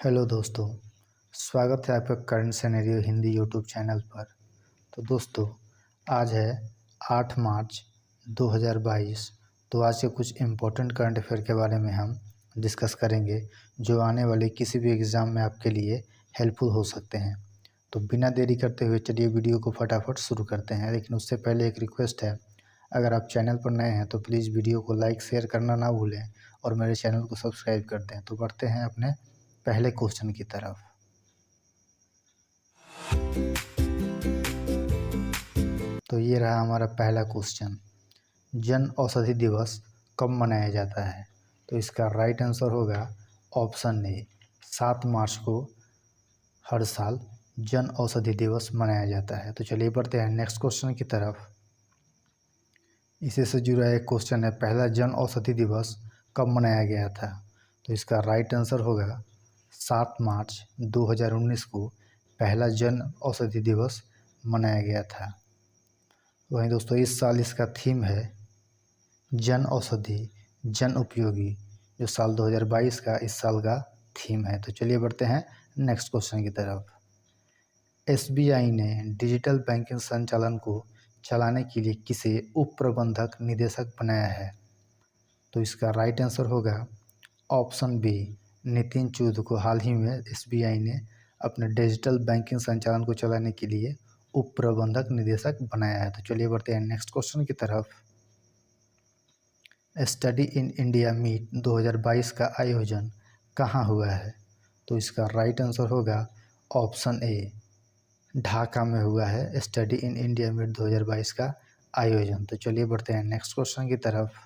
Hello दोस्तों, स्वागत है आपका current scenario Hindi YouTube channel पर। तो दोस्तों, आज है 8 मार्च 2022। तो आज के कुछ इम्पोर्टेंट करंट अफेयर के बारे में हम डिस्कस करेंगे, जो आने वाले किसी भी एग्ज़ाम में आपके लिए हेल्पफुल हो सकते हैं। तो बिना देरी करते हुए चलिए वीडियो को फटाफट शुरू करते हैं। लेकिन उससे पहले एक रिक्वेस्ट है, अगर आप चैनल पर नए हैं तो प्लीज़ वीडियो को लाइक शेयर करना ना भूलें और मेरे चैनल को सब्सक्राइब कर दें। तो बढ़ते हैं अपने पहले क्वेश्चन की तरफ। तो ये रहा हमारा पहला क्वेश्चन, जन औषधि दिवस कब मनाया जाता है? तो इसका राइट आंसर होगा ऑप्शन ए, 7 मार्च को हर साल जन औषधि दिवस मनाया जाता है। तो चलिए बढ़ते हैं नेक्स्ट क्वेश्चन की तरफ। इसी से जुड़ा एक क्वेश्चन है, पहला जन औषधि दिवस कब मनाया गया था? तो इसका राइट आंसर होगा 7 मार्च 2019 को पहला जन औषधि दिवस मनाया गया था। वहीं दोस्तों, इस साल इसका थीम है जन औषधि जन उपयोगी, जो साल 2022 का इस साल का थीम है। तो चलिए बढ़ते हैं नेक्स्ट क्वेश्चन की तरफ। एसबीआई ने डिजिटल बैंकिंग संचालन को चलाने के लिए किसे उप प्रबंधक निदेशक बनाया है? तो इसका राइट आंसर होगा ऑप्शन बी, नितिन चूद को हाल ही में एसबीआई ने अपने डिजिटल बैंकिंग संचालन को चलाने के लिए उप प्रबंधक निदेशक बनाया है। तो चलिए बढ़ते हैं नेक्स्ट क्वेश्चन की तरफ। स्टडी इन इंडिया मीट 2022 का आयोजन कहाँ हुआ है? तो इसका राइट आंसर होगा ऑप्शन ए, ढाका में हुआ है स्टडी इन इंडिया मीट 2022 का आयोजन। तो चलिए बढ़ते हैं नेक्स्ट क्वेश्चन की तरफ।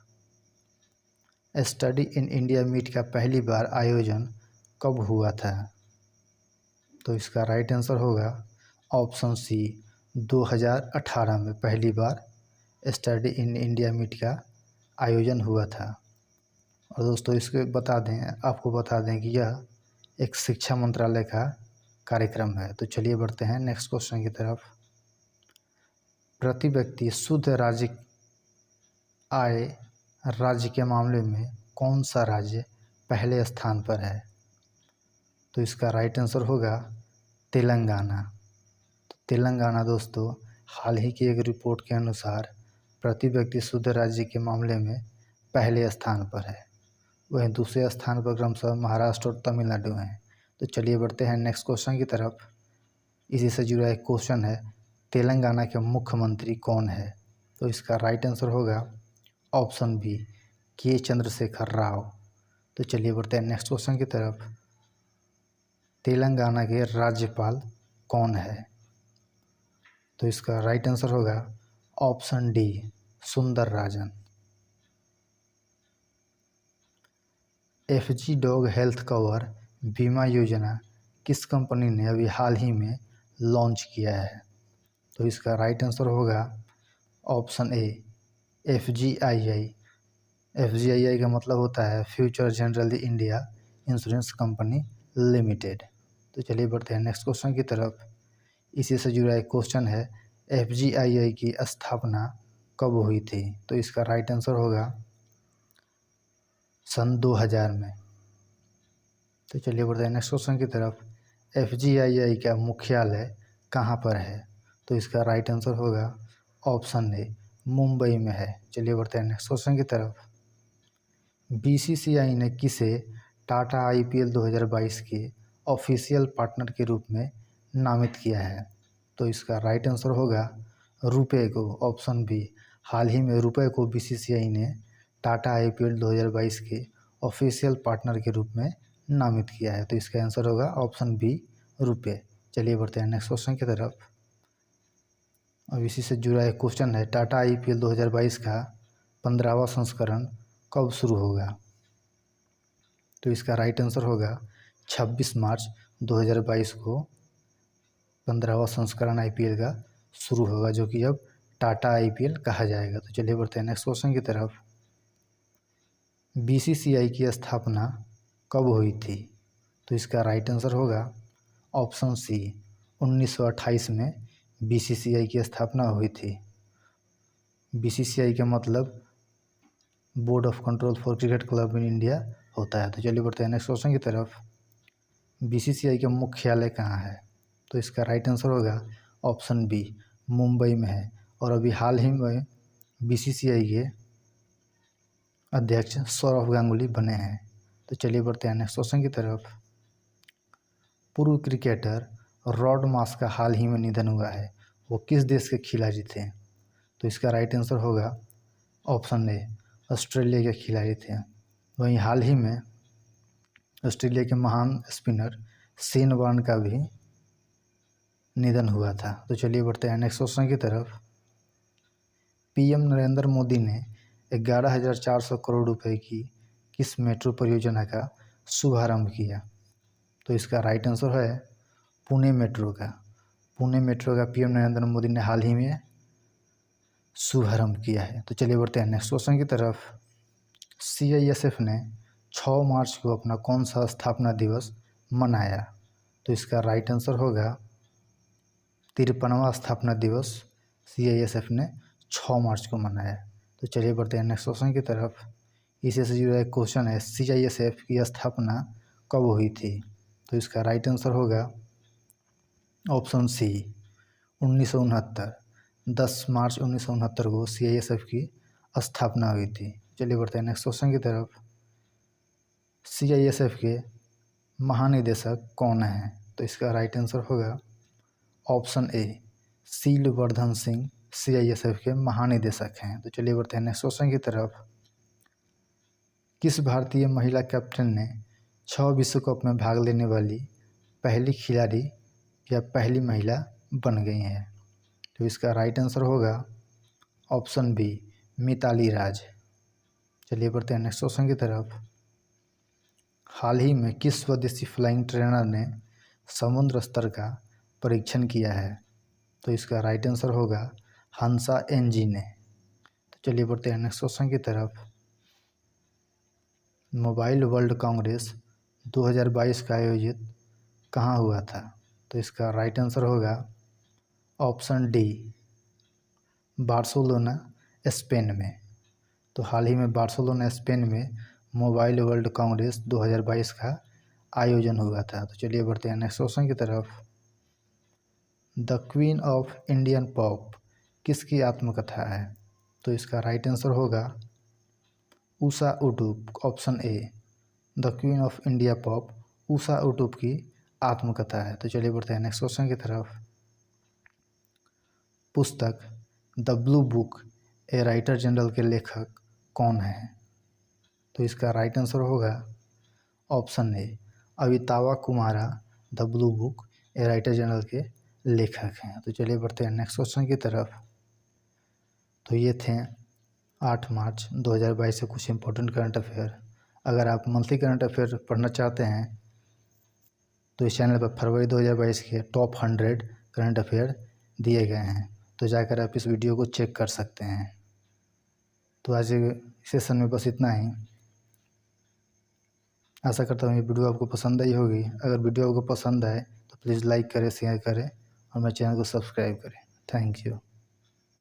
स्टडी इन इंडिया मीट का पहली बार आयोजन कब हुआ था? तो इसका राइट आंसर होगा ऑप्शन सी, 2018 में पहली बार स्टडी इन इंडिया मीट का आयोजन हुआ था। और दोस्तों, इसके आपको बता दें कि यह एक शिक्षा मंत्रालय का कार्यक्रम है। तो चलिए बढ़ते हैं नेक्स्ट क्वेश्चन की तरफ। प्रति व्यक्ति शुद्ध राज्य आय राज्य के मामले में कौन सा राज्य पहले स्थान पर है? तो इसका राइट आंसर होगा तेलंगाना। तो तेलंगाना दोस्तों, हाल ही की एक रिपोर्ट के अनुसार प्रति व्यक्ति शुद्ध राज्य के मामले में पहले स्थान पर है। वहीं दूसरे स्थान पर क्रमशः महाराष्ट्र और तमिलनाडु हैं। तो चलिए बढ़ते हैं नेक्स्ट क्वेश्चन की तरफ। इसी से जुड़ा एक क्वेश्चन है, तेलंगाना के मुख्यमंत्री कौन है? तो इसका राइट आंसर होगा ऑप्शन बी, के चंद्रशेखर राव। तो चलिए बढ़ते हैं नेक्स्ट क्वेश्चन की तरफ। तेलंगाना के राज्यपाल कौन है? तो इसका राइट आंसर होगा ऑप्शन डी, सुंदर राजन। एफजी डॉग हेल्थ कवर बीमा योजना किस कंपनी ने अभी हाल ही में लॉन्च किया है? तो इसका राइट आंसर होगा ऑप्शन ए, एफजीआईआई। एफजीआईआई का मतलब होता है future general India insurance company limited. तो चलिए बढ़ते हैं नेक्स्ट क्वेश्चन की तरफ। इसी से जुड़ा एक क्वेश्चन है, एफजीआईआई की स्थापना कब हुई थी? तो इसका राइट आंसर होगा सन 2000 में। तो चलिए बढ़ते हैं नेक्स्ट क्वेश्चन की तरफ। एफजीआईआई का मुख्यालय कहाँ पर है? तो इसका राइट आंसर होगा ऑप्शन ए, मुंबई में है। चलिए बढ़ते हैं नेक्स्ट क्वेश्चन की तरफ। बीसीसीआई ने किसे टाटा आईपीएल 2022 के ऑफिशियल पार्टनर के रूप में नामित किया है? तो इसका राइट आंसर होगा रुपए को, ऑप्शन बी। हाल ही में रुपए को बीसीसीआई ने टाटा आईपीएल 2022 के ऑफिशियल पार्टनर के रूप में नामित किया है। तो इसका आंसर होगा ऑप्शन बी, रुपए। चलिए बढ़ते हैं नेक्स्ट क्वेश्चन की तरफ। अब इसी से जुड़ा एक क्वेश्चन है, टाटा आईपीएल 2022 का 15वां संस्करण कब शुरू होगा? तो इसका राइट आंसर होगा 26 मार्च 2022 को 15वां संस्करण आईपीएल का शुरू होगा, जो कि अब टाटा आईपीएल कहा जाएगा। तो चलिए बढ़ते हैं नेक्स्ट क्वेश्चन की तरफ। बीसीसीआई की स्थापना कब हुई थी? तो इसका राइट आंसर होगा ऑप्शन सी, 1928 में बीसीसीआई की स्थापना हुई थी। बीसीसीआई का मतलब board of control for cricket club in India होता है। तो चलिए बढ़ते हैं नेक्स्ट क्वेश्चन की तरफ। बीसीसीआई का मुख्यालय कहाँ है? तो इसका राइट आंसर होगा ऑप्शन बी, मुंबई में है। और अभी हाल ही में बीसीसीआई के अध्यक्ष सौरव गांगुली बने हैं। तो चलिए बढ़ते हैं नेक्स्ट क्वेश्चन की तरफ। पूर्व क्रिकेटर रॉड मास का हाल ही में निधन हुआ है, वो किस देश के खिलाड़ी थे? तो इसका राइट आंसर होगा ऑप्शन ए, ऑस्ट्रेलिया के खिलाड़ी थे। वहीं हाल ही में ऑस्ट्रेलिया के महान स्पिनर शेन वॉर्न का भी निधन हुआ था। तो चलिए बढ़ते हैं नेक्स्ट क्वेश्चन की तरफ। पीएम नरेंद्र मोदी ने 11,400 करोड़ रुपए की किस मेट्रो परियोजना का शुभारंभ किया? तो इसका राइट आंसर है पुणे मेट्रो का। पुणे मेट्रो का पीएम नरेंद्र मोदी ने हाल ही में शुभारंभ किया है। तो चलिए बढ़ते हैं नेक्स्ट क्वेश्चन की तरफ। सीआईएसएफ ने 6 मार्च को अपना कौन सा स्थापना दिवस मनाया? तो इसका राइट आंसर होगा 53वां स्थापना दिवस सीआईएसएफ ने 6 मार्च को मनाया। तो चलिए बढ़ते हैं नेक्स्ट क्वेश्चन की तरफ। इसी से जुड़ा एक क्वेश्चन है, सीआईएसएफ की स्थापना कब हुई थी? तो इसका राइट आंसर होगा ऑप्शन सी, 1969। 10 मार्च 1969 को सीआईएसएफ की स्थापना हुई थी। चलिए बढ़ते हैं नेक्स्ट क्वेश्चन की तरफ। सीआईएसएफ के महानिदेशक कौन हैं? तो इसका राइट आंसर होगा ऑप्शन ए, शीलवर्धन सिंह सीआईएसएफ के महानिदेशक हैं। तो चलिए बढ़ते हैं नेक्स्ट क्वेश्चन की तरफ। किस भारतीय महिला कैप्टन ने 6 विश्व कप में भाग लेने वाली पहली खिलाड़ी या पहली महिला बन गई हैं? तो इसका राइट आंसर होगा ऑप्शन बी, मिताली राज। चलिए बढ़ते हैं नेक्स्ट क्वेश्चन की तरफ। हाल ही में किस स्वदेशी फ्लाइंग ट्रेनर ने समुद्र स्तर का परीक्षण किया है? तो इसका राइट आंसर होगा हंसा एनजी ने। तो चलिए बढ़ते हैं नेक्स्ट क्वेश्चन की तरफ। मोबाइल वर्ल्ड कांग्रेस 2022 का आयोजित कहाँ हुआ था? तो इसका राइट आंसर होगा ऑप्शन डी, बार्सिलोना स्पेन में। तो हाल ही में बार्सिलोना स्पेन में मोबाइल वर्ल्ड कांग्रेस 2022 का आयोजन हुआ था। तो चलिए बढ़ते हैं नेक्स्ट क्वेश्चन की तरफ। The queen of Indian pop किसकी आत्मकथा है? तो इसका राइट आंसर होगा Usha Uthup, option A. The queen of India pop Usha Uthup की आत्मकथा है। तो चलिए बढ़ते हैं नेक्स्ट क्वेश्चन की तरफ। पुस्तक the blue book a writer journal के लेखक कौन है? तो इसका राइट आंसर होगा option A, Amitava Kumar the blue book a writer journal के लेखक हैं। तो चलिए बढ़ते हैं नेक्स्ट क्वेश्चन की तरफ। तो ये थे 8 मार्च 2022 से कुछ इंपॉर्टेंट करंट अफेयर। अगर आप मंथली करंट अफेयर पढ़ना चाहते हैं तो इस चैनल पर फरवरी 2022 के टॉप 100 करंट अफेयर दिए गए हैं, तो जाकर आप इस वीडियो को चेक कर सकते हैं। तो आज के सेशन में बस इतना ही। आशा करता हूँ ये वीडियो आपको पसंद आई होगी। अगर वीडियो आपको पसंद आए तो प्लीज़ लाइक करें, शेयर करें और मेरे चैनल को सब्सक्राइब करें। Thank you.